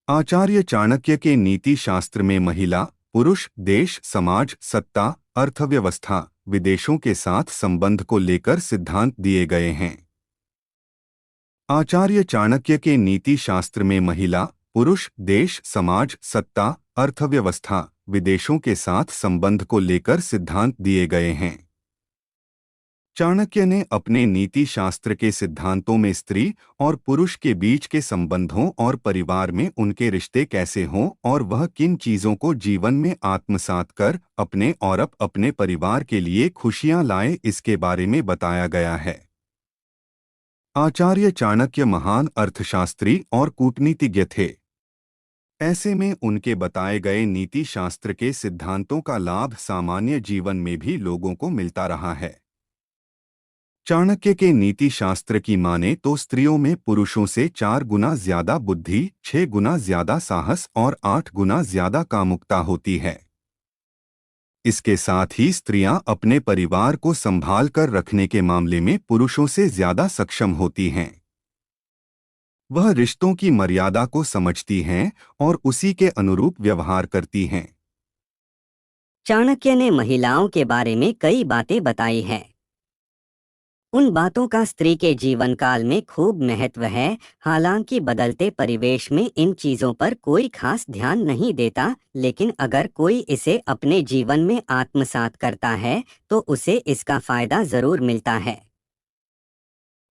आचार्य चाणक्य के नीति शास्त्र में महिला, पुरुष, देश, समाज, सत्ता, अर्थव्यवस्था, विदेशों के साथ संबंध को लेकर सिद्धांत दिए गए हैं। आचार्य चाणक्य के नीति शास्त्र में महिला, पुरुष, देश, समाज, सत्ता, अर्थव्यवस्था, विदेशों के साथ संबंध को लेकर सिद्धांत दिए गए हैं। चाणक्य ने अपने नीति शास्त्र के सिद्धांतों में स्त्री और पुरुष के बीच के संबंधों और परिवार में उनके रिश्ते कैसे हों और वह किन चीजों को जीवन में आत्मसात कर अपने और अपने परिवार के लिए खुशियां लाए, इसके बारे में बताया गया है। आचार्य चाणक्य महान अर्थशास्त्री और कूटनीतिज्ञ थे। ऐसे में उनके बताए गए नीति शास्त्र के सिद्धांतों का लाभ सामान्य जीवन में भी लोगों को मिलता रहा है। चाणक्य के नीति शास्त्र की माने तो स्त्रियों में पुरुषों से 4 गुना ज्यादा बुद्धि, 6 गुना ज्यादा साहस और 8 गुना ज्यादा कामुकता होती है। इसके साथ ही स्त्रियां अपने परिवार को संभाल कर रखने के मामले में पुरुषों से ज्यादा सक्षम होती हैं। वह रिश्तों की मर्यादा को समझती हैं और उसी के अनुरूप व्यवहार करती हैं। चाणक्य ने महिलाओं के बारे में कई बातें बताई हैं। उन बातों का स्त्री के जीवन काल में खूब महत्व है। हालांकि बदलते परिवेश में इन चीजों पर कोई खास ध्यान नहीं देता, लेकिन अगर कोई इसे अपने जीवन में आत्मसात करता है तो उसे इसका फायदा जरूर मिलता है।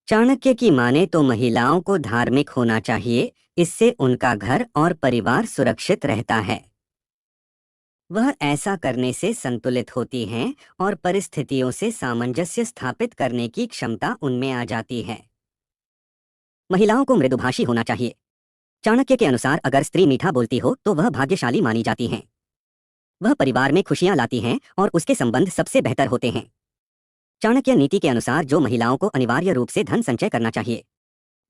चाणक्य की माने तो महिलाओं को धार्मिक होना चाहिए, इससे उनका घर और परिवार सुरक्षित रहता है। वह ऐसा करने से संतुलित होती हैं और परिस्थितियों से सामंजस्य स्थापित करने की क्षमता उनमें आ जाती है। महिलाओं को मृदुभाषी होना चाहिए। चाणक्य के अनुसार अगर स्त्री मीठा बोलती हो तो वह भाग्यशाली मानी जाती हैं। वह परिवार में खुशियां लाती हैं और उसके संबंध सबसे बेहतर होते हैं। चाणक्य नीति के अनुसार जो महिलाओं को अनिवार्य रूप से धन संचय करना चाहिए,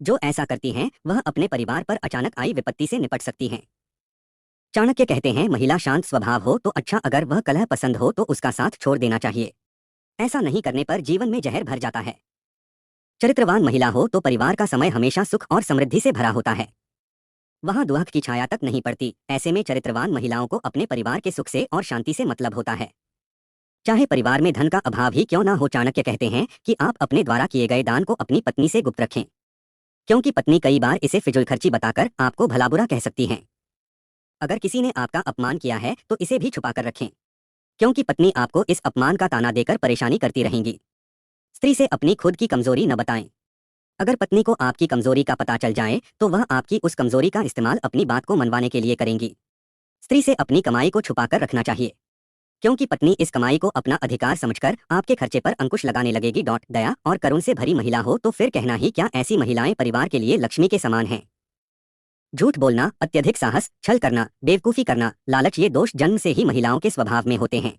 जो ऐसा करती हैं वह अपने परिवार पर अचानक आई विपत्ति से निपट सकती हैं। चाणक्य कहते हैं महिला शांत स्वभाव हो तो अच्छा, अगर वह कलह पसंद हो तो उसका साथ छोड़ देना चाहिए। ऐसा नहीं करने पर जीवन में जहर भर जाता है। चरित्रवान महिला हो तो परिवार का समय हमेशा सुख और समृद्धि से भरा होता है। वहां दुख की छाया तक नहीं पड़ती। ऐसे में चरित्रवान महिलाओं को अपने परिवार के सुख से और शांति से मतलब होता है, चाहे परिवार में धन का अभाव ही क्यों ना हो। चाणक्य कहते हैं कि आप अपने द्वारा किए गए दान को अपनी पत्नी से गुप्त रखें, क्योंकि पत्नी कई बार इसे फिजूलखर्ची बताकर आपको भला बुरा कह सकती हैं। अगर किसी ने आपका अपमान किया है तो इसे भी छुपा कर रखें, क्योंकि पत्नी आपको इस अपमान का ताना देकर परेशानी करती रहेंगी। स्त्री से अपनी खुद की कमजोरी न बताएं। अगर पत्नी को आपकी कमजोरी का पता चल जाए तो वह आपकी उस कमजोरी का इस्तेमाल अपनी बात को मनवाने के लिए करेंगी। स्त्री से अपनी कमाई को छुपा कर रखना चाहिए, क्योंकि पत्नी इस कमाई को अपना अधिकार समझकर आपके खर्चे पर अंकुश लगाने लगेगी। दया और करुण से भरी महिला हो तो फिर कहना ही क्या, ऐसी महिलाएं परिवार के लिए लक्ष्मी के समान हैं। झूठ बोलना, अत्यधिक साहस, छल करना, बेवकूफी करना, लालच, ये दोष जन्म से ही महिलाओं के स्वभाव में होते हैं।